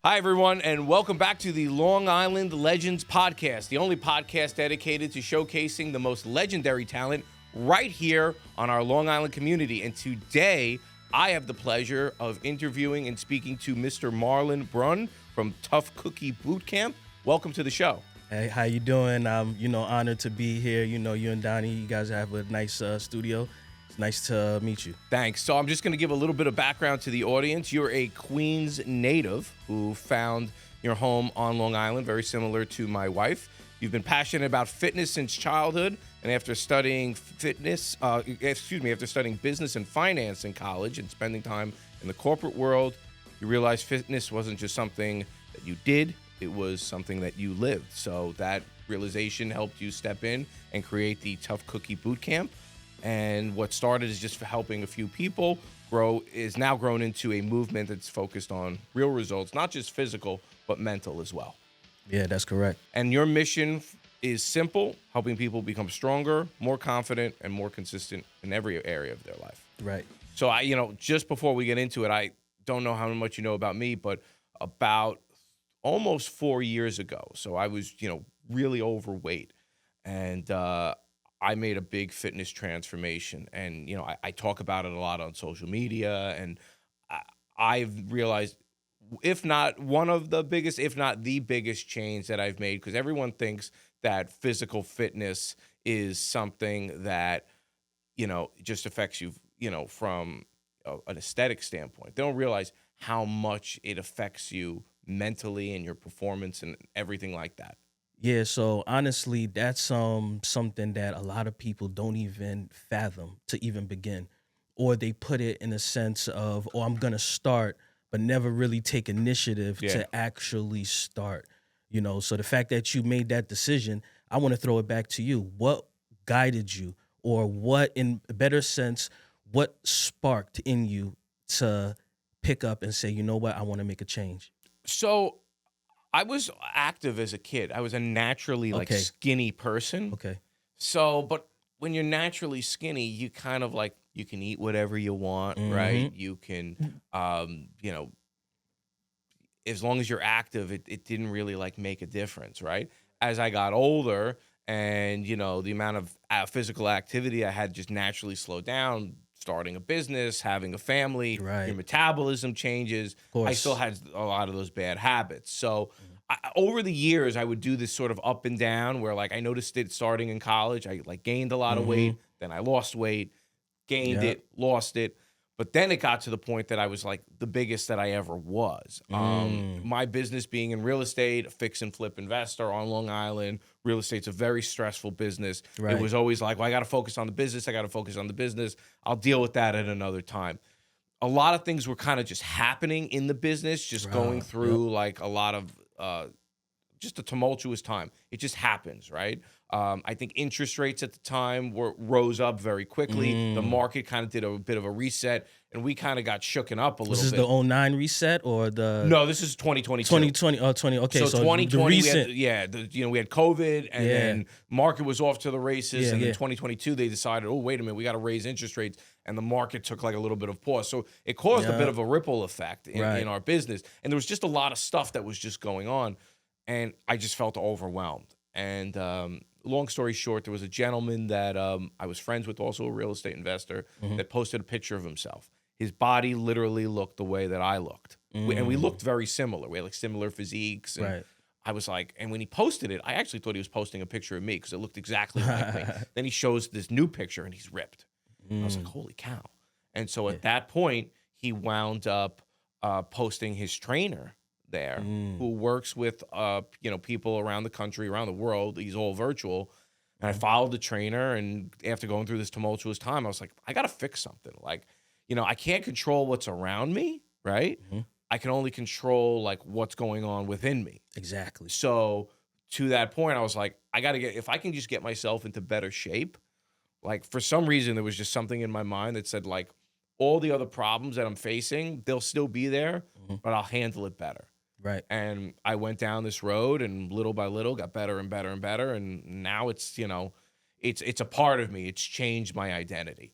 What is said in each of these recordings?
Hi, everyone, and welcome back to the Long Island Legends podcast, the only podcast dedicated to showcasing the most legendary talent right here on our Long Island community. And today, I have the pleasure of interviewing and speaking to Mr. Marlon Brunn from Tough Cookie Boot Camp. Welcome to the show. Hey, how you doing? I'm, honored to be here. You and Donnie, you guys have a nice studio. It's nice to meet you. Thanks. So I'm just going to give a little bit of background to the audience. You're a Queens native who found your home on Long Island, very similar to my wife. You've been passionate about fitness since childhood, and after studying after studying business and finance in college and spending time in the corporate world, you realized fitness wasn't just something that you did, it was something that you lived. So that realization helped you step in and create the Tough Cookie Boot Camp. And what started as just for helping a few people is now grown into a movement that's focused on real results, not just physical, but mental as well. Yeah, that's correct. And your mission is simple, helping people become stronger, more confident, and more consistent in every area of their life. Right. So just before we get into it, I don't know how much you know about me, but about almost 4 years ago, so I was, really overweight, and I made a big fitness transformation. And, I talk about it a lot on social media, and I've realized, if not one of the biggest, if not the biggest change that I've made, because everyone thinks that physical fitness is something that, just affects you, from an aesthetic standpoint. They don't realize how much it affects you mentally and your performance and everything like that. Yeah, so honestly, that's something that a lot of people don't even fathom to even begin. Or they put it in a sense of, I'm going to start, but never really take initiative to actually start. So the fact that you made that decision, I want to throw it back to you. What guided you, or what, in a better sense, what sparked in you to pick up and say, you know what, I want to make a change? So I was active as a kid. I was a naturally skinny person. Okay. So, but when you're naturally skinny, you kind of you can eat whatever you want, right? You can, as long as you're active, it didn't really make a difference, right? As I got older and, the amount of physical activity I had just naturally slowed down, starting a business, having a family, right. Your metabolism changes. I still had a lot of those bad habits. So over the years, I would do this sort of up and down where I noticed it starting in college. I gained a lot of weight, then I lost weight, gained it, lost it. But then it got to the point that I was the biggest that I ever was. My business being in real estate, a fix and flip investor on Long Island. Real estate's a very stressful business. Right. It was always I got to focus on the business. I got to focus on the business. I'll deal with that at another time. A lot of things were kind of just happening in the business, just going through a lot of just a tumultuous time. It just happens, right? I think interest rates at the time rose up very quickly. The market kind of did a bit of a reset, and we kind of got shooken up a little bit. This is the 09 reset or the... No, this is 2022. 2020, okay. So 2020, the recent... we had COVID, and then market was off to the races, and then 2022, they decided, wait a minute, we got to raise interest rates, and the market took a little bit of pause. So it caused a bit of a ripple effect in our business, and there was just a lot of stuff that was just going on, and I just felt overwhelmed. And long story short, there was a gentleman that I was friends with, also a real estate investor, that posted a picture of himself. His body literally looked the way that I looked. And we looked very similar. We had similar physiques. And I was and when he posted it, I actually thought he was posting a picture of me because it looked exactly like me. Then he shows this new picture and he's ripped. I was like, holy cow. And so at that point, he wound up posting his trainer there who works with people around the country, around the world. He's all virtual. And I followed the trainer, and after going through this tumultuous time, I was like, I got to fix something. I can't control what's around me, right? I can only control what's going on within me. Exactly. So to that point, I was like, if I can just get myself into better shape, for some reason, there was just something in my mind that said all the other problems that I'm facing, they'll still be there, but I'll handle it better. Right. And I went down this road, and little by little got better and better and better. And now it's, it's a part of me. It's changed my identity.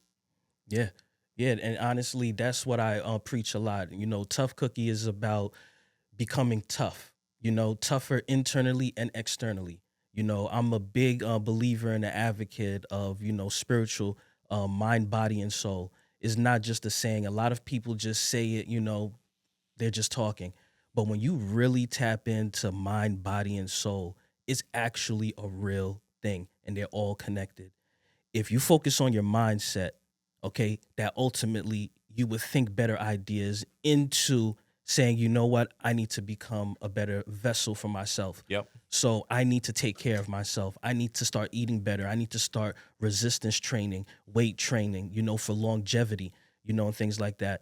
Yeah. Yeah. And honestly, that's what I preach a lot. Tough Cookie is about becoming tough, tougher internally and externally. I'm a big believer and an advocate of, spiritual mind, body, and soul. Is not just a saying. A lot of people just say it, they're just talking. But when you really tap into mind, body, and soul, it's actually a real thing, and they're all connected. If you focus on your mindset, okay, that ultimately you would think better ideas into saying, you know what, I need to become a better vessel for myself. Yep. So I need to take care of myself. I need to start eating better. I need to start resistance training, weight training, for longevity, and things like that.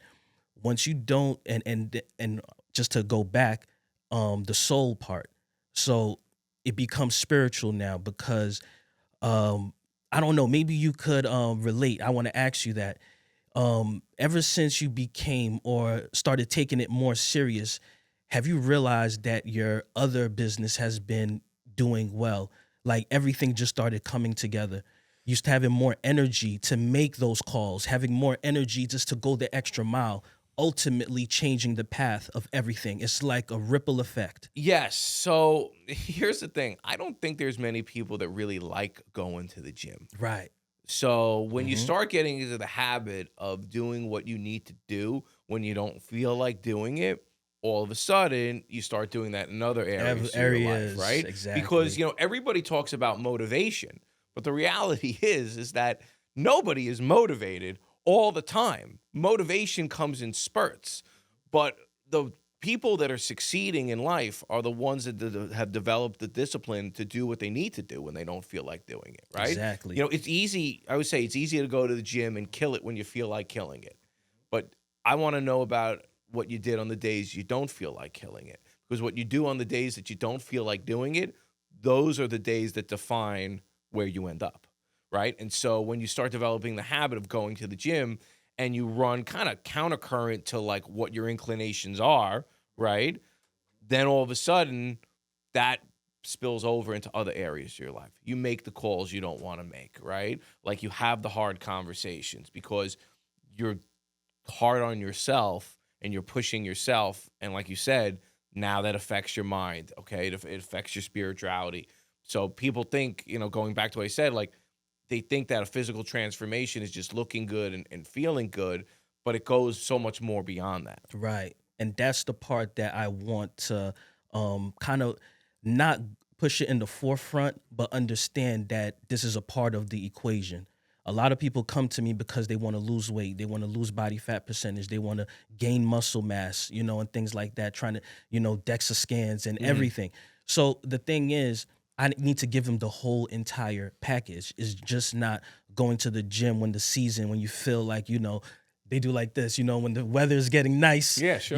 Once you don't, and just to go back, the soul part. So it becomes spiritual now because I don't know, maybe you could relate. I want to ask you that. Ever since you became or started taking it more serious, have you realized that your other business has been doing well? Like everything just started coming together. You used to having more energy to make those calls, having more energy just to go the extra mile, ultimately changing the path of everything. It's like a ripple effect. Yes. So here's the thing. I don't think there's many people that really like going to the gym. Right. So when you start getting into the habit of doing what you need to do when you don't feel like doing it, all of a sudden you start doing that in other areas of your life, right? Exactly. Because, everybody talks about motivation, but the reality is that nobody is motivated all the time. Motivation comes in spurts, but the people that are succeeding in life are the ones that have developed the discipline to do what they need to do when they don't feel like doing it, right? Exactly. It's easy. I would say it's easy to go to the gym and kill it when you feel like killing it. But I want to know about what you did on the days you don't feel like killing it. Because what you do on the days that you don't feel like doing it, those are the days that define where you end up, right? And so when you start developing the habit of going to the gym and you run kind of countercurrent to like what your inclinations are, right? Then all of a sudden that spills over into other areas of your life. You make the calls you don't want to make, right? Like you have the hard conversations because you're hard on yourself and you're pushing yourself. And like you said, now that affects your mind, okay? It affects your spirituality. So people think, going back to what I said, like they think that a physical transformation is just looking good and feeling good, but it goes so much more beyond that. Right. And that's the part that I want to kind of not push it in the forefront, but understand that this is a part of the equation. A lot of people come to me because they want to lose weight. They want to lose body fat percentage. They want to gain muscle mass, and things like that, trying to, DEXA scans and everything. So the thing is, I need to give them the whole entire package. It's just not going to the gym when you feel like, they do like this, when the weather is getting nice. Yeah, sure.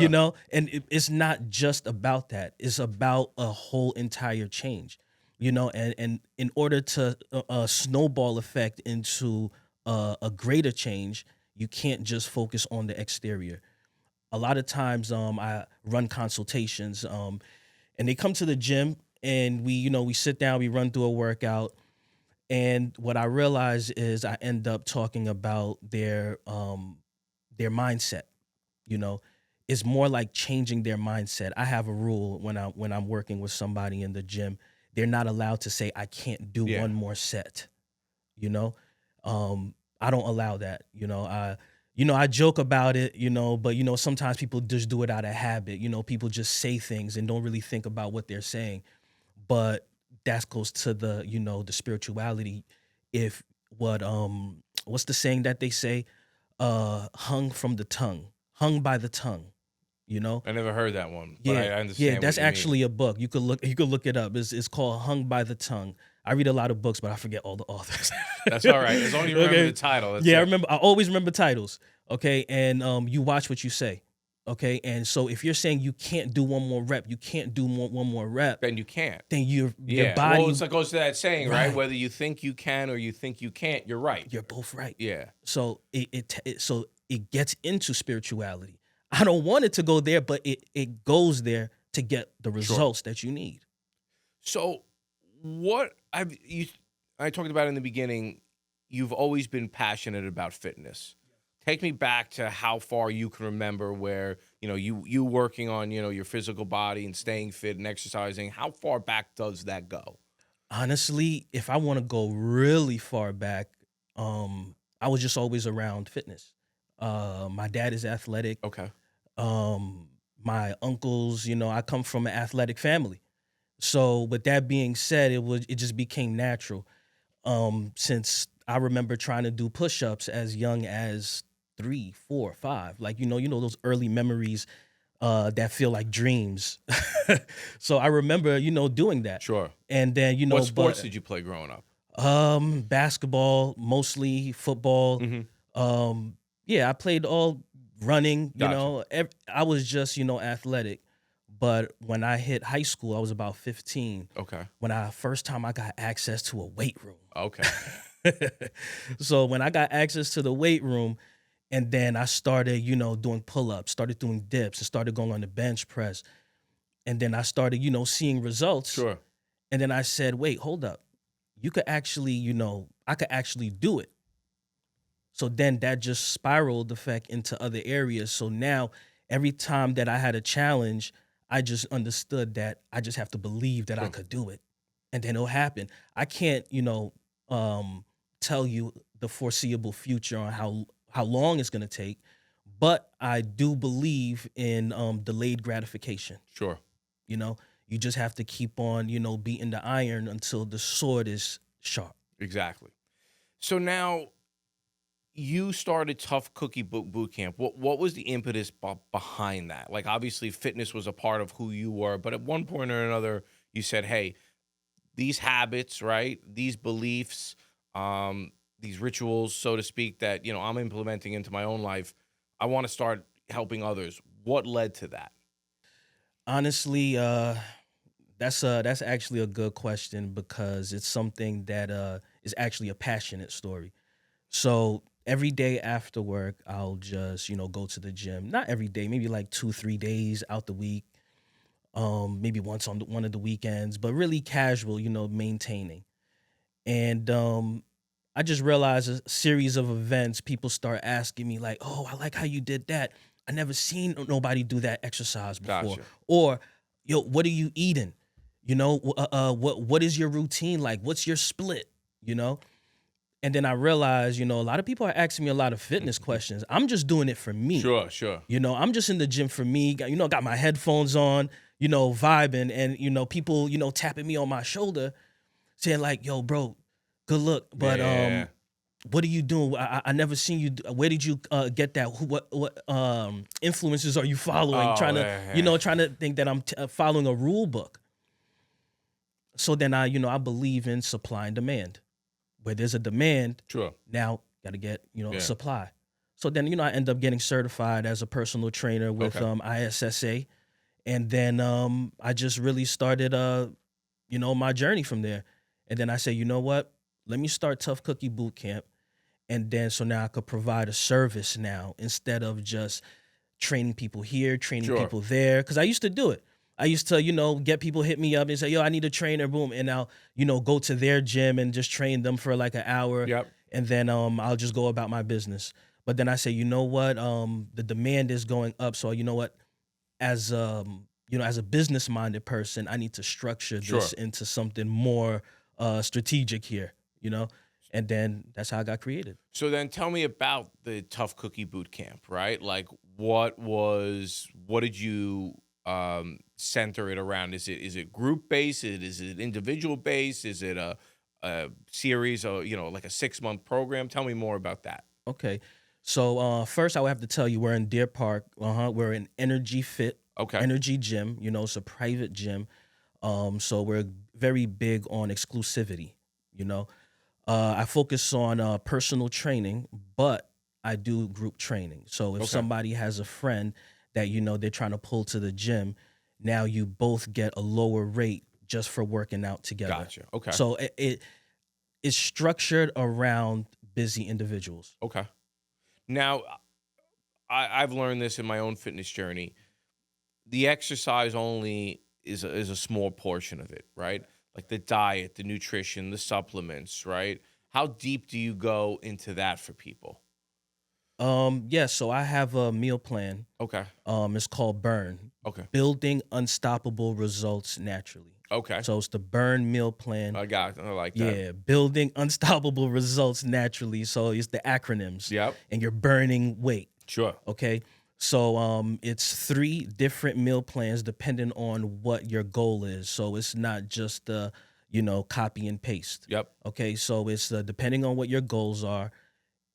And it's not just about that. It's about a whole entire change, and in order to a snowball effect into a greater change, you can't just focus on the exterior. A lot of times I run consultations and they come to the gym and we sit down, we run through a workout. And what I realize is I end up talking about their mindset. It's more like changing their mindset. I have a rule when I'm working with somebody in the gym, they're not allowed to say I can't do one more set. I don't allow that. I joke about it, but sometimes people just do it out of habit. People just say things and don't really think about what they're saying. But that goes to the, the spirituality. If what's the saying that they say? Hung by the tongue. I never heard that one, but I understand. Yeah, that's what you actually mean. a book. You could look it up. It's called Hung by the Tongue. I read a lot of books, but I forget all the authors. That's all right. As long as you remember the title. That's I always remember titles. Okay, and you watch what you say. Okay, and so if you're saying you can't do one more rep, one more rep, then you can't. Then your body. Well, it goes to that saying, right? Whether you think you can or you think you can't, you're right. You're both right. Yeah. So it gets into spirituality. I don't want it to go there, but it goes there to get the results that you need. So what I talked about in the beginning, you've always been passionate about fitness. Take me back to how far you can remember where, you working on, your physical body and staying fit and exercising. How far back does that go? Honestly, if I want to go really far back, I was just always around fitness. My dad is athletic. Okay. Um, my uncles, I come from an athletic family. So with that being said, it just became natural. Since I remember trying to do push-ups as young as 3, 4, 5, like those early memories that feel like dreams. So I remember doing that. Sure. And then What sports did you play growing up? Basketball, mostly football. Yeah, I played all running. Gotcha. I was just athletic. But when I hit high school, I was about 15. Okay. First time I got access to a weight room. Okay. So when I got access to the weight room, and then I started, doing pull-ups, started doing dips, and started going on the bench press. And then I started, seeing results. Sure. And then I said, wait, hold up. You could actually, I could actually do it. So then that just spiraled effect into other areas. So now every time that I had a challenge, I just understood that I just have to believe that I could do it. And then it'll happen. I can't, tell you the foreseeable future on how long it's going to take, but I do believe in delayed gratification. Sure. You just have to keep on, beating the iron until the sword is sharp. Exactly. So now you started Tough Cookie Boot Camp. What was the impetus behind that? Like, obviously, fitness was a part of who you were, but at one point or another, you said, hey, these habits, right, these beliefs, these rituals, so to speak, that, I'm implementing into my own life, I want to start helping others. What led to that? Honestly, that's actually a good question because it's something that is actually a passionate story. So every day after work, I'll just go to the gym. Not every day, maybe like 2-3 days out the week. Maybe once on one of the weekends, but really casual, maintaining. And I just realized a series of events, people start asking me like, "Oh, I like how you did that. I never seen nobody do that exercise before." Gotcha. Or, "Yo, what are you eating? What is your routine like? What's your split?" And then I realized, a lot of people are asking me a lot of fitness questions. I'm just doing it for me. Sure. I'm just in the gym for me. Got my headphones on, vibing, and people, tapping me on my shoulder, saying like, "Yo, bro, good look, but Yeah. what are you doing? I never seen you. Where did you get that? What influences are you following? Oh, Trying to, yeah. trying to think that I'm following a rule book." So then I believe in supply and demand. Where there's a demand, Sure. now got to get Yeah. supply. So then I end up getting certified as a personal trainer with Okay. ISSA, and then I just really started my journey from there. And then I say, you know what? Let me start Tough Cookie Boot Camp, and then so now I could provide a service now instead of just training people here, training Sure. people there. Because I used to do it. I used to, get people hit me up and say, "Yo, I need a trainer," boom, and I'll, go to their gym and just train them for like an hour, Yep. and then I'll just go about my business. But then I say, you know what, the demand is going up, so you know what, as as a business-minded person, I need to structure this Sure. into something more strategic here, and then that's how I got created. So then tell me about the Tough Cookie Boot Camp, right? Like, what did you center it around? Is it group based? Is it individual based? Is it a series or like a 6-month program? Tell me more about that. Okay. So first I would have to tell you we're in Deer Park. We're in Energy Fit, Okay. Energy Gym. It's a private gym. So we're very big on exclusivity. I focus on personal training, but I do group training. So if Okay. somebody has a friend that they're trying to pull to the gym, now you both get a lower rate just for working out together. Gotcha. Okay. So it's structured around busy individuals. Okay. Now, I've learned this in my own fitness journey. The exercise only is a small portion of it, right? Like the diet, the nutrition, the supplements, right? How deep do you go into that for people? Yeah, so I have a meal plan. Okay. It's called Burn. Okay. Building Unstoppable Results Naturally. Okay. So it's the Burn meal plan. I like that. Yeah, building unstoppable results naturally. So it's the acronyms. Yep. And you're burning weight. Sure. Okay. So it's 3 different meal plans depending on what your goal is. So it's not just copy and paste. Yep. Okay. So it's depending on what your goals are.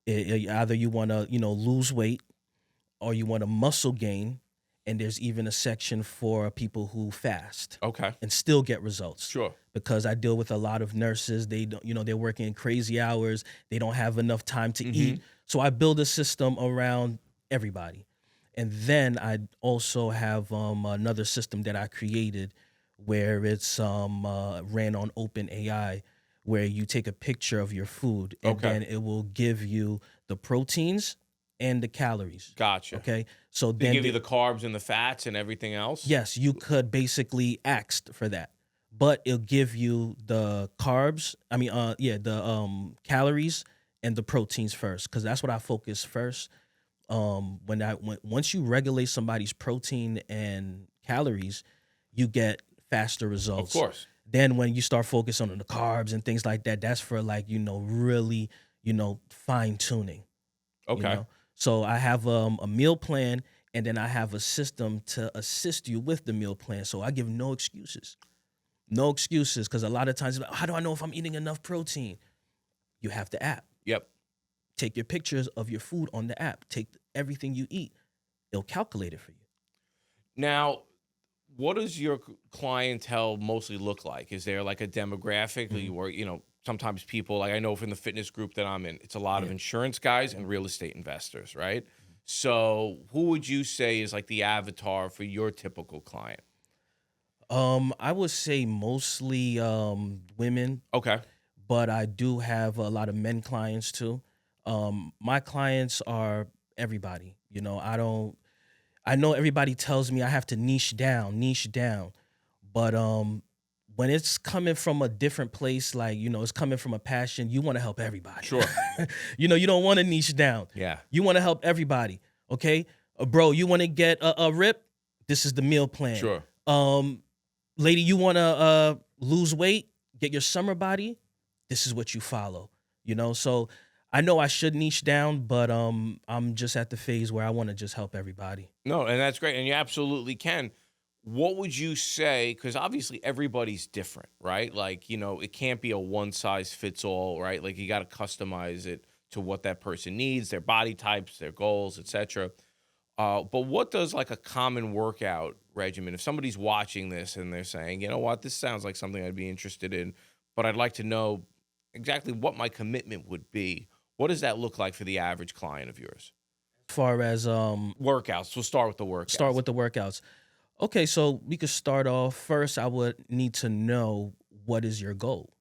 Either you want to lose weight or you want to muscle gain, and there's even a section for people who fast. Okay. And still get results. Sure. Because I deal with a lot of nurses. They don't, they're working crazy hours. They don't have enough time to eat. So I build a system around everybody. And then I also have another system that I created where it's ran on OpenAI, where you take a picture of your food and then it will give you the proteins and the calories. Gotcha. Okay. So They then give you the carbs and the fats and everything else? Yes, you could basically ask for that. But it'll give you the carbs, the calories and the proteins first, because that's what I focus first. Once you regulate somebody's protein and calories, you get faster results. Of course. Then when you start focusing on the carbs and things like that, that's for really, fine tuning. Okay. So I have a meal plan, and then I have a system to assist you with the meal plan. So I give no excuses. No excuses, because a lot of times, how do I know if I'm eating enough protein? You have the app. Yep. Take your pictures of your food on the app. Take everything you eat. It'll calculate it for you. Now, what does your clientele mostly look like? Is there like a demographic? Or, sometimes people, like I know from the fitness group that I'm in, it's a lot of insurance guys and real estate investors, right? So who would you say is like the avatar for your typical client? I would say mostly women. Okay. But I do have a lot of men clients too. My clients are everybody. I know everybody tells me I have to niche down, but when it's coming from a different place, like, it's coming from a passion, you want to help everybody. Sure. You don't want to niche down. Yeah. You want to help everybody. Okay. Bro, you want to get a rip? This is the meal plan. Sure. Lady, you want to lose weight, get your summer body? This is what you follow. So I know I should niche down, but I'm just at the phase where I want to just help everybody. No, and that's great. And you absolutely can. What would you say? Because obviously everybody's different, right? Like, it can't be a one size fits all, right? Like you got to customize it to what that person needs, their body types, their goals, etc. But what does like a common workout regimen, if somebody's watching this and they're saying, you know what, this sounds like something I'd be interested in, but I'd like to know exactly what my commitment would be. What does that look like for the average client of yours? As far as workouts, we'll start with the workouts. Start with the workouts. Okay, so we could start off. First, I would need to know, what is your goal?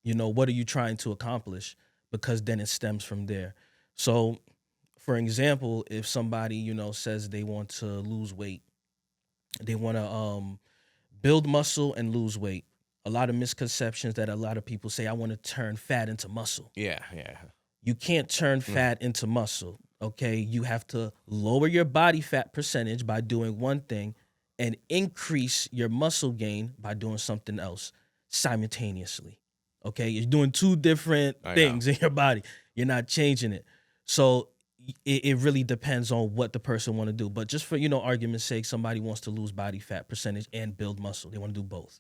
What are you trying to accomplish? Because then it stems from there. So, for example, if somebody, says they want to lose weight, they want to build muscle and lose weight. A lot of misconceptions that a lot of people say, I want to turn fat into muscle. Yeah. You can't turn fat into muscle, okay? You have to lower your body fat percentage by doing one thing and increase your muscle gain by doing something else simultaneously, okay? You're doing 2 different things in your body. You're not changing it. So it really depends on what the person want to do. But just for, argument's sake, somebody wants to lose body fat percentage and build muscle. They want to do both,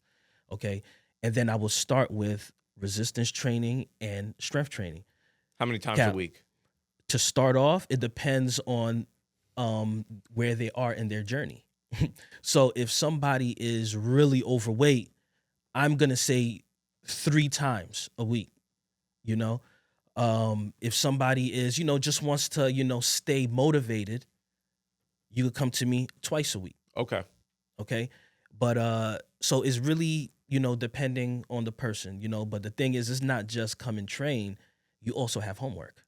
okay? And then I will start with resistance training and strength training. How many times a week? To start off, it depends on where they are in their journey. So if somebody is really overweight, I'm going to say 3 times a week, If somebody is, just wants to, stay motivated, you could come to me twice a week. Okay. But so it's really, depending on the person, but the thing is, it's not just come and train. You also have homework.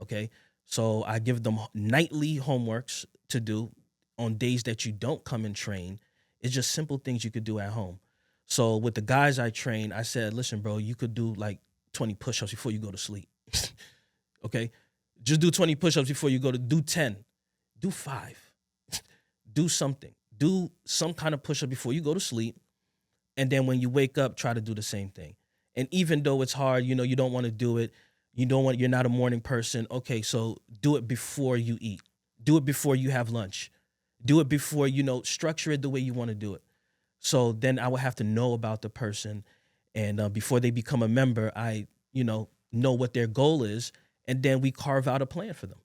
Okay. So I give them nightly homeworks to do on days that you don't come and train. It's just simple things you could do at home. So with the guys I train, I said, listen, bro, you could do like 20 push-ups before you go to sleep. Okay. Just do 20 push-ups before you go to do 10. Do 5. Do something. Do some kind of push-up before you go to sleep. And then when you wake up, try to do the same thing. And even though it's hard, you don't want to do it. You're not a morning person. Okay, so do it before you eat. Do it before you have lunch. Do it before, structure it the way you want to do it. So then I would have to know about the person. And before they become a member, I, know what their goal is. And then we carve out a plan for them.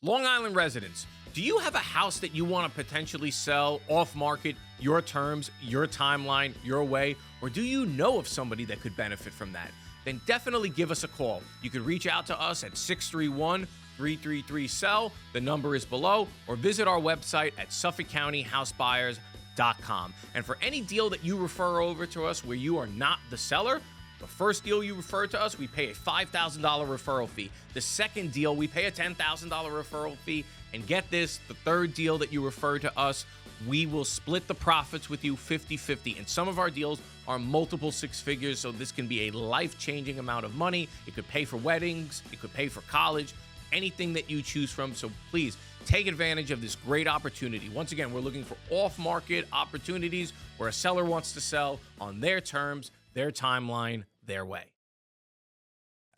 Long Island residents, do you have a house that you want to potentially sell off market, your terms, your timeline, your way? Or do you know of somebody that could benefit from that? Then definitely give us a call. You can reach out to us at 631-333-SELL. The number is below, or visit our website at SuffolkCountyHouseBuyers.com. And for any deal that you refer over to us where you are not the seller, the first deal you refer to us, we pay a $5,000 referral fee. The second deal, we pay a $10,000 referral fee. And get this, the third deal that you refer to us, we will split the profits with you 50-50. And some of our deals are multiple six figures, so this can be a life-changing amount of money. It could pay for weddings. It could pay for college, anything that you choose from. So please take advantage of this great opportunity. Once again, we're looking for off-market opportunities where a seller wants to sell on their terms, their timeline, their way.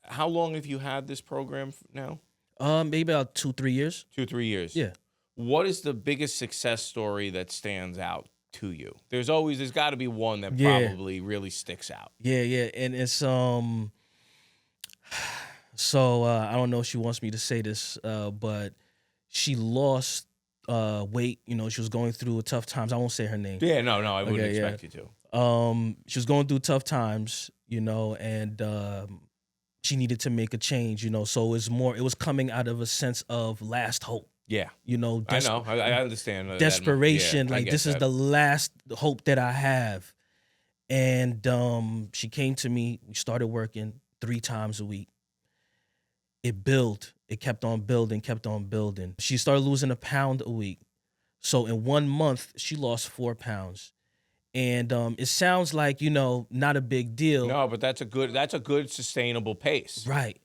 How long have you had this program now? Maybe about 2-3 years. 2-3 years. Yeah. What is the biggest success story that stands out to you? There's got to be one that probably really sticks out. Yeah, and it's so I don't know if she wants me to say this, but she lost weight. She was going through tough times. I won't say her name. Yeah, no, I wouldn't expect you to. She was going through tough times, and she needed to make a change, so it was coming out of a sense of last hope. Yeah. I know. I understand. Desperation. This is the last hope that I have. And she came to me. We started working 3 times a week. It built. It kept on building. She started losing 1 pound a week. So in 1 month, she lost 4 pounds. And it sounds like, not a big deal. No, but that's a good sustainable pace. Right.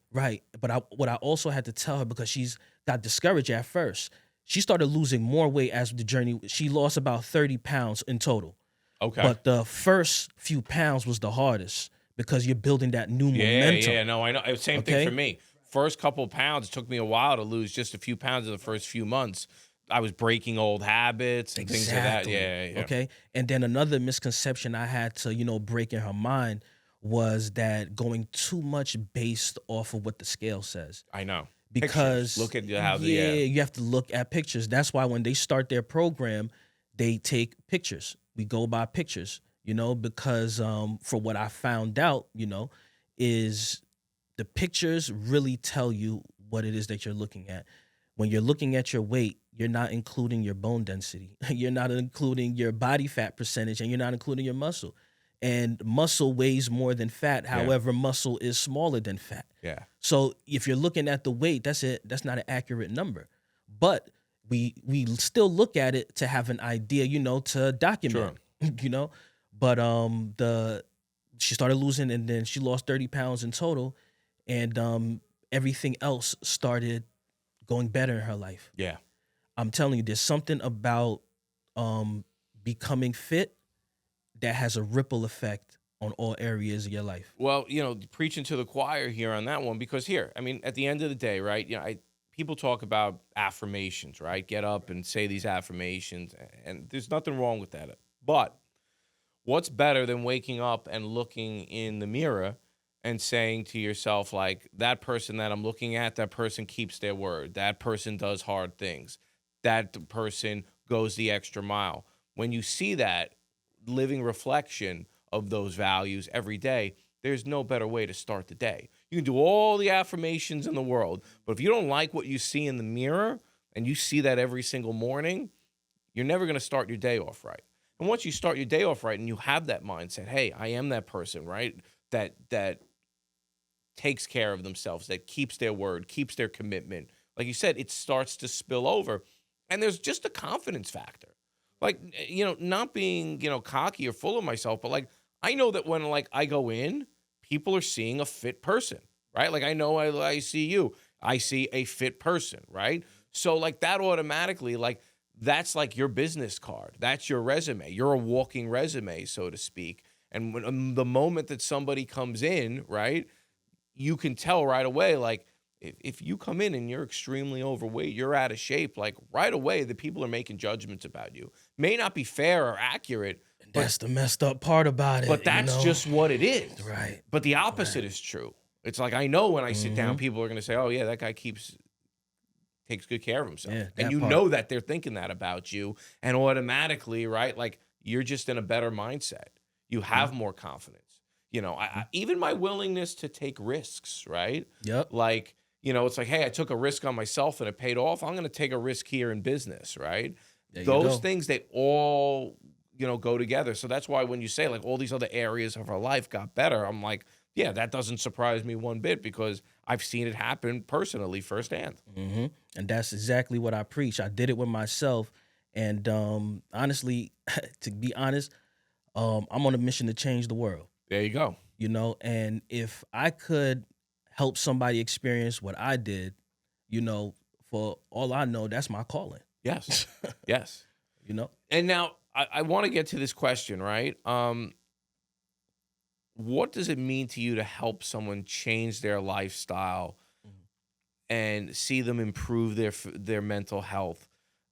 But what I also had to tell her, because she's got discouraged at first, she started losing more weight as the journey. She lost about 30 pounds in total. Okay. But the first few pounds was the hardest because you're building that new momentum. Yeah, no, I know. Same thing for me. First couple of pounds, it took me a while to lose just a few pounds in the first few months. I was breaking old habits and things like that. Yeah. Okay. And then another misconception I had to, break in her mind was that going too much based off of what the scale says. I know. Because look at how you have to look at pictures. That's why when they start their program, they take pictures. We go by pictures, because for what I found out, is the pictures really tell you what it is that you're looking at. When you're looking at your weight, you're not including your bone density. You're not including your body fat percentage, and you're not including your muscle. And muscle weighs more than fat. However, muscle is smaller than fat. Yeah. So if you're looking at the weight, that's it. That's not an accurate number. But we still look at it to have an idea, to document. Sure. But she started losing, and then she lost 30 pounds in total, and everything else started going better in her life. Yeah. I'm telling you, there's something about becoming fit that has a ripple effect on all areas of your life. Well, preaching to the choir here on that one, because at the end of the day, right, people talk about affirmations, right? Get up and say these affirmations, and there's nothing wrong with that. But what's better than waking up and looking in the mirror and saying to yourself, like, that person that I'm looking at, that person keeps their word. That person does hard things. That person goes the extra mile. When you see that living reflection of those values every day, there's no better way to start the day. You can do all the affirmations in the world, but if you don't like what you see in the mirror and you see that every single morning, you're never going to start your day off right. And once you start your day off right and you have that mindset, hey, I am that person, right? That takes care of themselves, that keeps their word, keeps their commitment. Like you said, it starts to spill over. And there's just a confidence factor. Like, not being, cocky or full of myself, but like, I know that when I go in, people are seeing a fit person, right? Like, I know I see you. I see a fit person, right? So like that automatically, like that's like your business card. That's your resume. You're a walking resume, so to speak. And when the moment that somebody comes in, right, you can tell right away, like if you come in and you're extremely overweight, you're out of shape, like right away, the people are making judgments about you. May not be fair or accurate, but That's the messed up part about it. but that's just what it is. Right. But the opposite is true. It's like I know when I sit down, people are going to say, "Oh yeah, that guy takes good care of himself," Yeah, and that you part. know that they're thinking that about you, and automatically, right? Like you're just in a better mindset. You have more confidence. You know, even my willingness to take risks, right? Yep. Like, you know, it's like, hey, I took a risk on myself and it paid off. I'm going to take a risk here in business, right? Those things, they all, you know, go together. So that's why when you say like all these other areas of our life got better, I'm like, yeah, that doesn't surprise me one bit because I've seen it happen personally firsthand. And that's exactly what I preach. I did it with myself. And honestly, to be honest, I'm on a mission to change the world. There you go. You know, and if I could help somebody experience what I did, you know, for all I know, that's my calling. Yes. Yes. You know? And now I want to get to this question, right? What does it mean to you to help someone change their lifestyle and see them improve their mental health?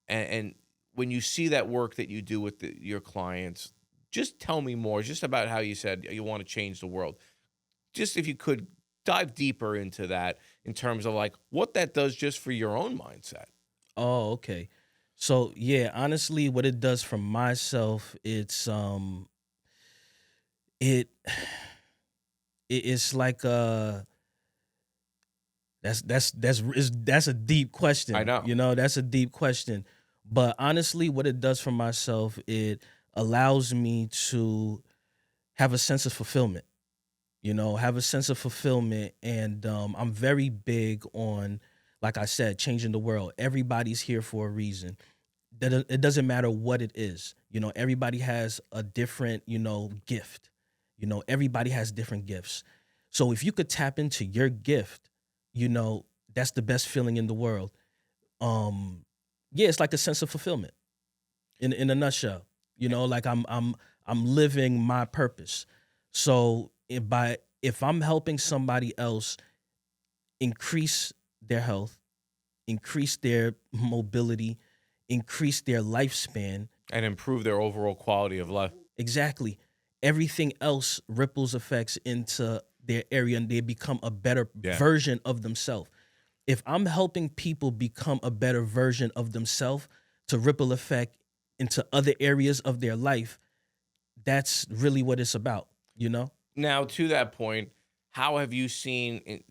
And when you see that work that you do with your clients, just tell me more, just about how you said you want to change the world. Just if you could dive deeper into that in terms of like what that does just for your own mindset. Oh, okay. So yeah, honestly, what it does for myself, it's it's like that's a deep question. I know. You know, that's a deep question. But honestly, what it does for myself, it allows me to have a sense of fulfillment. You know, have a sense of fulfillment, and I'm very big on, like I said, changing the world. Everybody's here for a reason. That it doesn't matter what it is. You know, everybody has a different, you know, gift. You know, everybody has different gifts. So if you could tap into your gift, you know, that's the best feeling in the world. Yeah, it's like a sense of fulfillment in a nutshell. You know, like I'm living my purpose. So if I'm helping somebody else increase their health, increase their mobility, increase their lifespan, And improve their overall quality of life. exactly, everything else ripples effects into their area and they become a better version of themselves. If I'm helping people become a better version of themselves to ripple effect into other areas of their life, that's really what it's about, you know? Now, to that point, how have you seen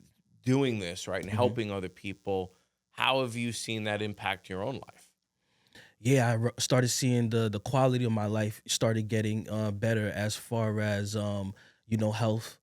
doing this, right, and helping other people, how have you seen that impact your own life? Yeah, started seeing the quality of my life started getting better as far as you know, health,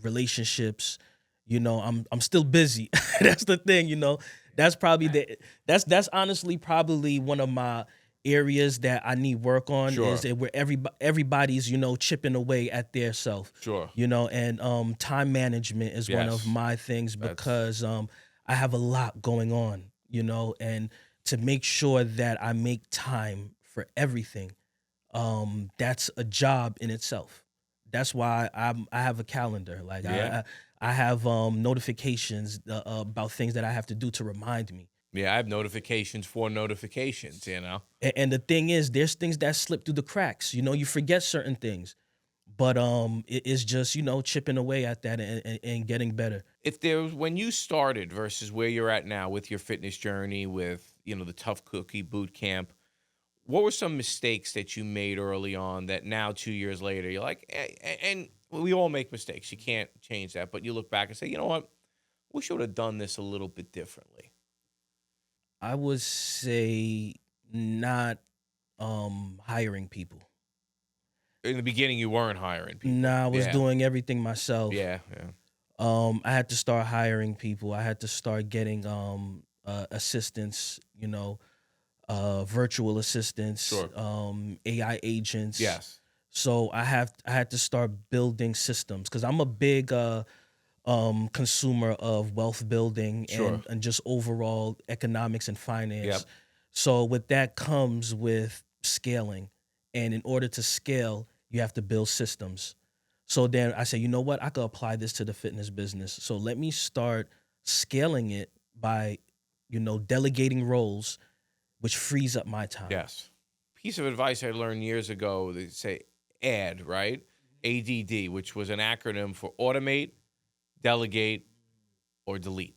relationships. You know, I'm still busy. That's the thing, you know. That's probably that's honestly probably one of my areas that I need work on, is that where everybody's, you know, chipping away at their self. Sure. You know, and time management is one of my things because I have a lot going on, you know, and to make sure that I make time for everything, that's a job in itself. That's why I have a calendar. Like I have notifications about things that I have to do to remind me. Yeah, I have notifications for notifications, you know. And the thing is, there's things that slip through the cracks. You know, you forget certain things, but it's just, you know, chipping away at that and getting better. If there was, when you started versus where you're at now with your fitness journey, with, you know, the Tough Cookie boot camp, what were some mistakes that you made early on that now 2 years later you're like, and we all make mistakes, you can't change that, but you look back and say, you know what, we should have done this a little bit differently? I would say not hiring people. In the beginning, you weren't hiring people. Nah, I was doing everything myself. Yeah. I had to start hiring people. I had to start getting assistants, you know, virtual assistants, AI agents. Yes. So I had to start building systems because I'm a big consumer of wealth building Sure. and just overall economics and finance. Yep. So with that comes with scaling. And in order to scale, you have to build systems. So then I say, you know what? I could apply this to the fitness business. So let me start scaling it by, delegating roles, which frees up my time. Yes. Piece of advice I learned years ago, they say ADD, right? ADD, which was an acronym for automate, delegate, or delete,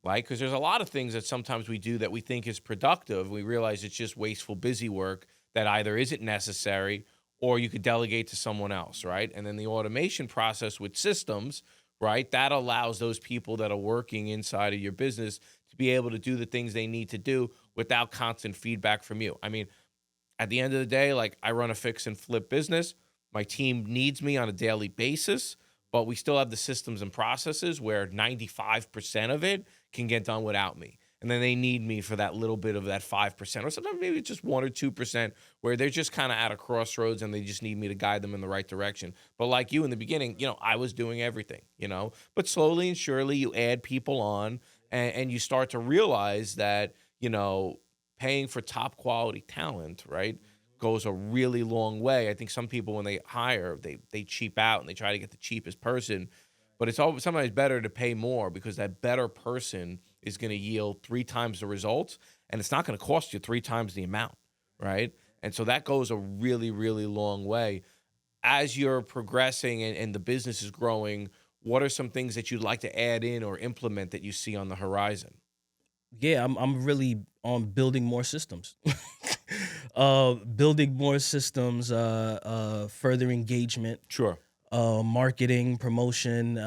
right? Because there's a lot of things that sometimes we do that we think is productive. We realize it's just wasteful, busy work that either isn't necessary or you could delegate to someone else, right? And then the automation process with systems, right? That allows those people that are working inside of your business to be able to do the things they need to do without constant feedback from you. I mean, at the end of the day, like I run a fix and flip business. My team needs me on a daily basis, but we still have the systems and processes where 95% of it can get done without me. And then they need me for that little bit of that 5%, or sometimes maybe it's just 1 or 2% where they're just kind of at a crossroads and they just need me to guide them in the right direction. But like you in the beginning, I was doing everything, but slowly and surely you add people on and you start to realize that, paying for top quality talent, right, goes a really long way. I think some people, when they hire, they cheap out and they try to get the cheapest person. But it's always sometimes better to pay more because that better person is going to yield 3 times the results, and it's not going to cost you 3 times the amount, right? And so that goes a really, really long way. As you're progressing and the business is growing, what are some things that you'd like to add in or implement that you see on the horizon? Yeah, I'm really on building more systems. Building more systems, further engagement, Sure. marketing, promotion,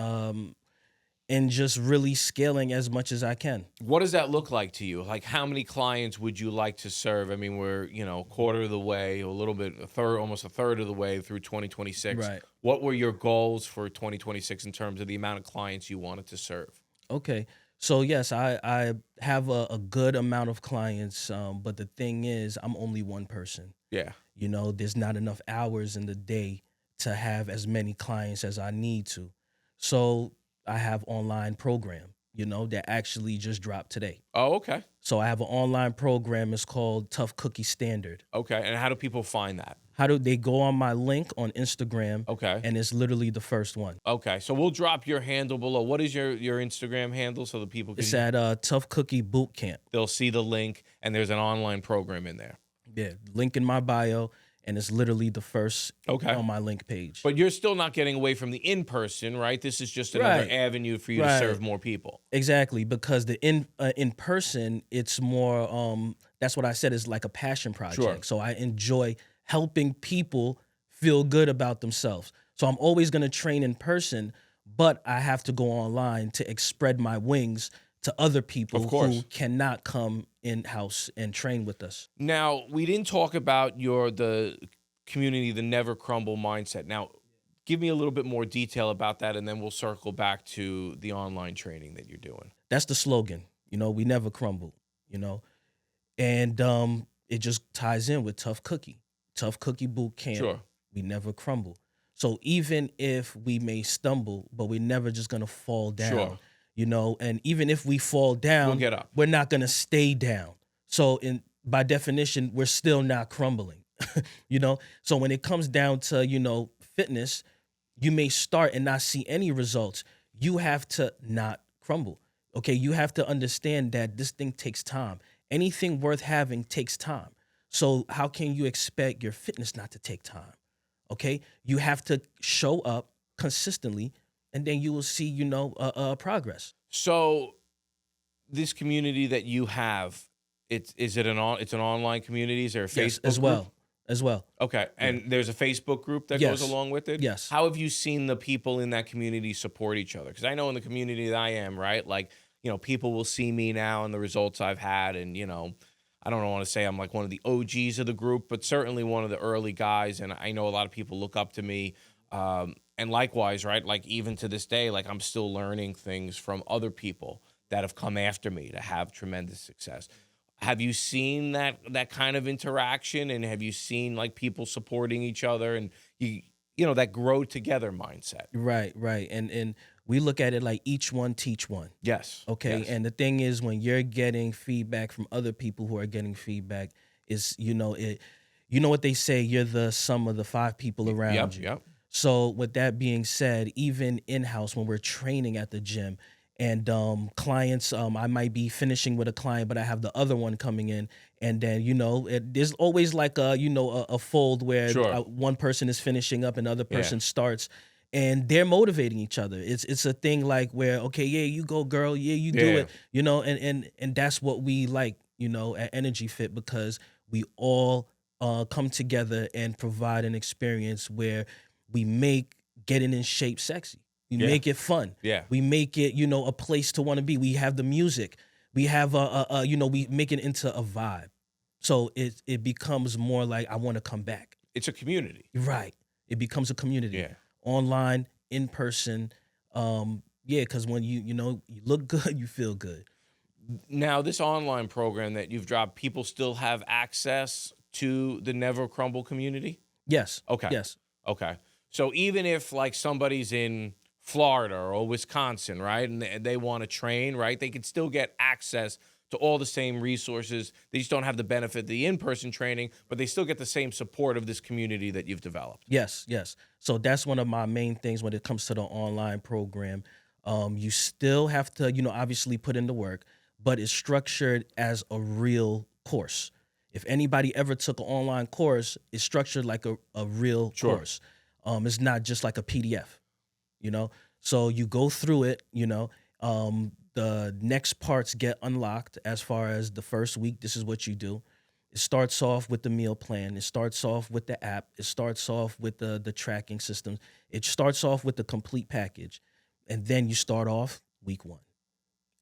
and just really scaling as much as I can. What does that look like to you? Like, how many clients would you like to serve? I mean, we're, a quarter of the way, almost a third of the way through 2026. Right. What were your goals for 2026 in terms of the amount of clients you wanted to serve? Okay. So yes, I have a good amount of clients, but the thing is, I'm only one person. Yeah. There's not enough hours in the day to have as many clients as I need to. So I have online program, that actually just dropped today. Oh, okay. So I have an online program. It's called Tough Cookie Standard. Okay. And how do people find that? How do they go on my link on Instagram? Okay. And it's literally the first one. Okay. So we'll drop your handle below. What is your Instagram handle so that people can It's at Tough Cookie Boot Camp. they'll see the link and there's an online program in there. Yeah, link in my bio, and it's literally the first Okay. on my link page. But you're still not getting away from the in-person, right? This is just another Right. avenue for you to Right. serve more people. Exactly, because the in person, it's more. That's what I said is like a passion project. Sure. So I enjoy helping people feel good about themselves. So I'm always going to train in person, but I have to go online to spread my wings to other people Of course. who cannot come in-house and train with us. Now, we didn't talk about the community, the never crumble mindset. Now, give me a little bit more detail about that, and then we'll circle back to the online training that you're doing. That's the slogan. We never crumble, and it just ties in with Tough Cookie Boot Camp. Sure. We never crumble. So even if we may stumble, but we're never just gonna fall down. Sure. And even if we fall down, We'll get up. we're not gonna stay down. So by definition, we're still not crumbling. So when it comes down to, fitness, you may start and not see any results. You have to not crumble. Okay, you have to understand that this thing takes time. Anything worth having takes time. So how can you expect your fitness not to take time? Okay, you have to show up consistently, and then you will see, progress. So, this community that you have, it's an online community. Is there a Facebook Yes, group? as well. Okay, and there's a Facebook group that Yes. goes along with it? Yes. How have you seen the people in that community support each other? Because I know in the community that I am, right, like, people will see me now and the results I've had, and, I don't want to say I'm like one of the OGs of the group, but certainly one of the early guys, and I know a lot of people look up to me, and likewise, right, like, even to this day, like, I'm still learning things from other people that have come after me to have tremendous success. Have you seen that kind of interaction, and have you seen like people supporting each other and that grow together mindset? Right. And We look at it like each one teach one. Yes. Okay. Yes. And the thing is, when you're getting feedback from other people who are getting feedback, is you know what they say, you're the sum of the 5 people around you. Yep. So with that being said, even in-house when we're training at the gym and clients, I might be finishing with a client, but I have the other one coming in, and then there's always like a fold where Sure. one person is finishing up and the other person starts. And they're motivating each other. It's a thing like where, okay, yeah, you go, girl, yeah, you do it, and that's what we like, at Energy Fit, because we all come together and provide an experience where we make getting in shape sexy. We make it fun. Yeah. We make it, a place to want to be. We have the music. We have we make it into a vibe. So it becomes more like I want to come back. It's a community. Right. It becomes a community. Yeah. Online, in person, because when you look good, you feel good. Now, this online program that you've dropped, people still have access to the Never Crumble community? Yes. Okay. Yes. Okay. So even if like somebody's in Florida or Wisconsin, right, and they want to train, right, they can still get access to all the same resources. They just don't have the benefit of the in-person training, but they still get the same support of this community that you've developed. Yes. So that's one of my main things when it comes to the online program. You still have to, obviously put in the work, but it's structured as a real course. If anybody ever took an online course, it's structured like a real course. It's not just like a PDF, So you go through it, the next parts get unlocked. As far as the first week, this is what you do. It starts off with the meal plan. It starts off with the app. It starts off with the tracking system. It starts off with the complete package. And then you start off week 1.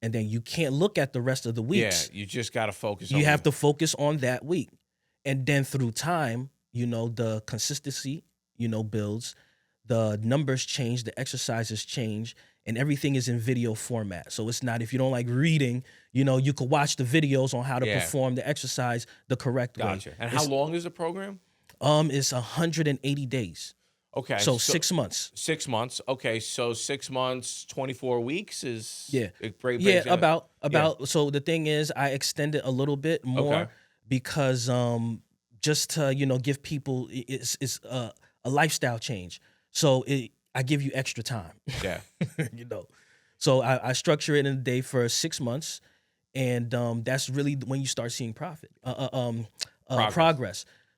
And then you can't look at the rest of the weeks. Yeah, you just got to focus on. You have to focus on that week. And then through time, the consistency, builds. The numbers change, the exercises change, and everything is in video format. So it's not, if you don't like reading, you could watch the videos on how to perform the exercise the correct way. Gotcha. And how long is the program? It's 180 days. Okay. So 6 months. 6 months. Okay. So 6 months, 24 weeks is about. So the thing is, I extended a little bit more because just to give people, it's a lifestyle change. So I give you extra time. Yeah. So I structure it in a day for 6 months, and that's really when you start seeing progress.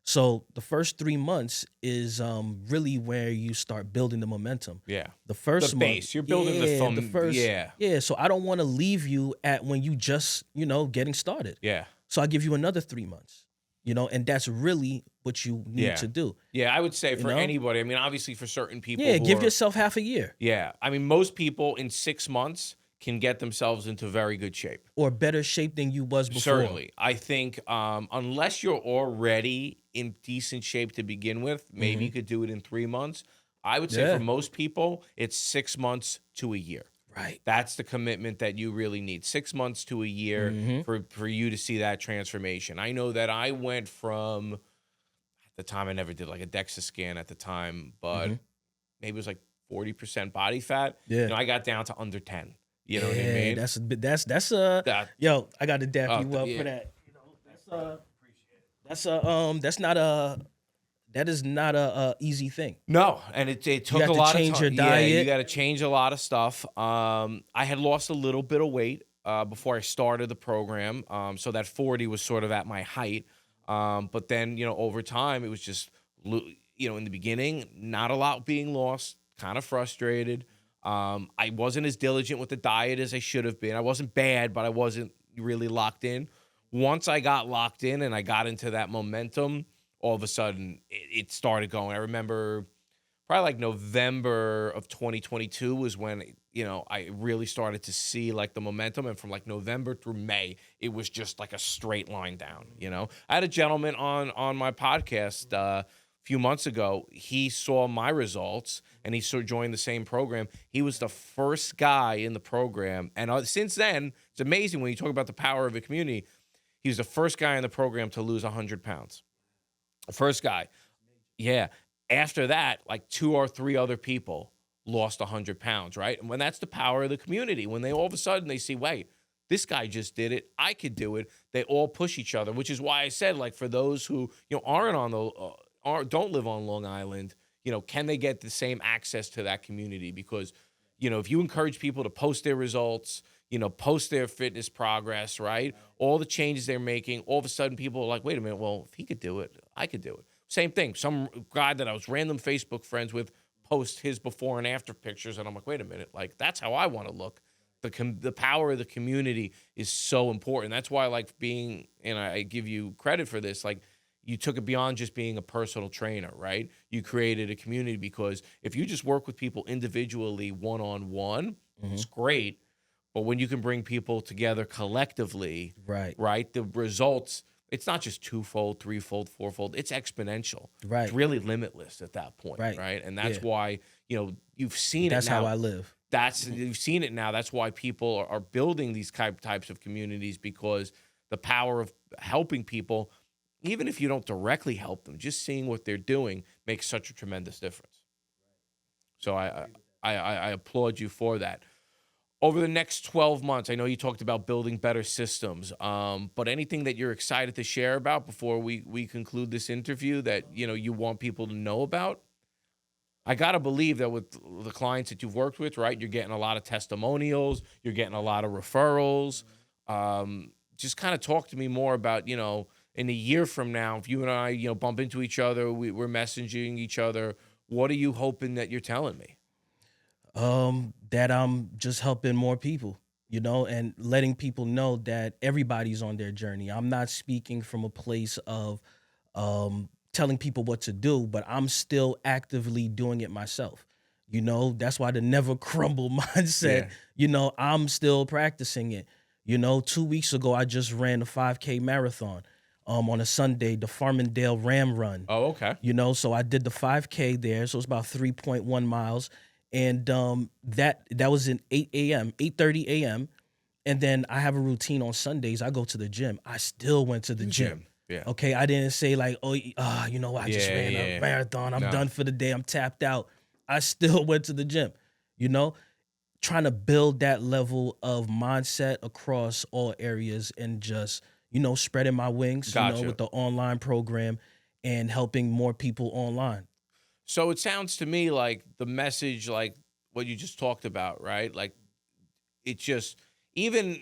So the first 3 months is really where you start building the momentum. Yeah. The first month, base. You're building the thumb. Yeah. So I don't want to leave you at when you just, getting started. Yeah. So I give you another 3 months. And that's really what you need to do. Yeah, I would say for anybody. I mean, obviously for certain people. Yeah, give yourself half a year. Yeah. I mean, most people in 6 months can get themselves into very good shape. Or better shape than you was before. Certainly. I think unless you're already in decent shape to begin with, maybe you could do it in 3 months. I would say for most people, it's 6 months to a year. Right. That's the commitment that you really need. 6 months to a year for you to see that transformation. I know that I went from, at the time, I never did like a DEXA scan at the time, but maybe it was like 40% body fat. Yeah. I got down to under 10. You know what I mean? Yo, I got to dap you up for that. That is not a easy thing. No, and it took a lot of time. You got to change your diet. Yeah, you got to change a lot of stuff. I had lost a little bit of weight before I started the program, so that 40 was sort of at my height. But then, over time, it was just, in the beginning, not a lot being lost, kind of frustrated. I wasn't as diligent with the diet as I should have been. I wasn't bad, but I wasn't really locked in. Once I got locked in and I got into that momentum, all of a sudden it started going. I remember probably like November of 2022 was when, I really started to see like the momentum. And from like November through May, it was just like a straight line down, I had a gentleman on my podcast a few months ago. He saw my results and he sort of joined the same program. He was the first guy in the program. And since then, it's amazing when you talk about the power of a community. He was the first guy in the program to lose 100 pounds. First guy. Yeah. After that, like 2 or 3 other people lost 100 pounds, right? And when that's the power of the community, when they all of a sudden they see, wait, this guy just did it, I could do it. They all push each other, which is why I said, like, for those who, aren't on the, don't live on Long Island, can they get the same access to that community? Because, if you encourage people to post their results, post their fitness progress, right? All the changes they're making, all of a sudden people are like, wait a minute, well, if he could do it, I could do it. Same thing. Some guy that I was random Facebook friends with post his before and after pictures, and I'm like, wait a minute, like, that's how I want to look. The power of the community is so important. That's why I like being, and I give you credit for this, like, you took it beyond just being a personal trainer, right? You created a community, because if you just work with people individually, one-on-one, it's great. But when you can bring people together collectively, right, the results, it's not just twofold, threefold, fourfold. It's exponential. Right. It's really limitless at that point, right? And that's why, you've seen that's it now. That's how I live. You've seen it now. That's why people are building these types of communities, because the power of helping people, even if you don't directly help them, just seeing what they're doing makes such a tremendous difference. So I applaud you for that. Over the next 12 months, I know you talked about building better systems, but anything that you're excited to share about before we conclude this interview that, you want people to know about? I got to believe that with the clients that you've worked with, right, you're getting a lot of testimonials, you're getting a lot of referrals. Just kind of talk to me more about, in a year from now, if you and I, bump into each other, we're messaging each other, what are you hoping that you're telling me? That I'm just helping more people, and letting people know that everybody's on their journey. I'm not speaking from a place of telling people what to do, but I'm still actively doing it myself. That's why the never crumble mindset, I'm still practicing it. 2 weeks ago, I just ran a 5K marathon on a Sunday, the Farmingdale Ram Run. Oh, okay. So I did the 5K there. So it's about 3.1 miles. And that was in 8:30 a.m. And then I have a routine on Sundays. I go to the gym. I still went to the gym. Yeah. Okay. I didn't say like, I just ran a marathon. I'm done for the day. I'm tapped out. I still went to the gym, trying to build that level of mindset across all areas, and just, spreading my wings, with the online program and helping more people online. So it sounds to me like the message, like what you just talked about, right? Like, it just, even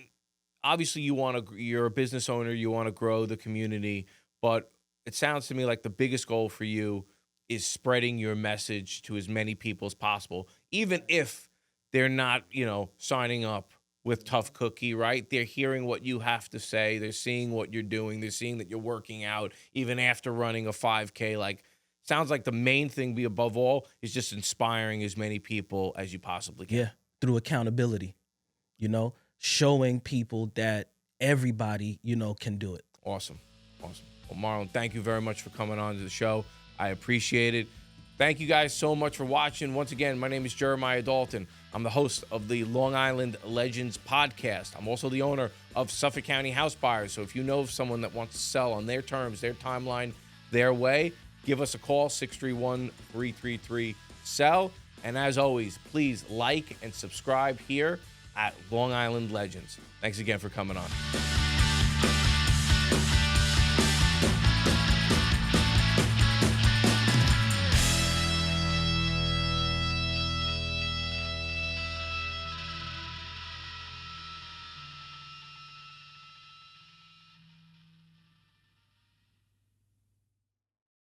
obviously you're a business owner, you want to grow the community, but it sounds to me like the biggest goal for you is spreading your message to as many people as possible, even if they're not, signing up with Tough Cookie, right? They're hearing what you have to say. They're seeing what you're doing. They're seeing that you're working out even after running a 5K. Like, sounds like the main thing above all is just inspiring as many people as you possibly can. Yeah, through accountability, showing people that everybody, can do it. Awesome. Well, Marlon, thank you very much for coming on to the show. I appreciate it. Thank you guys so much for watching. Once again, my name is Jeremiah Dalton. I'm the host of the Long Island Legends podcast. I'm also the owner of Suffolk County House Buyers. So if you know of someone that wants to sell on their terms, their timeline, their way, give us a call, 631-333-SELL. And as always, please like and subscribe here at Long Island Legends. Thanks again for coming on.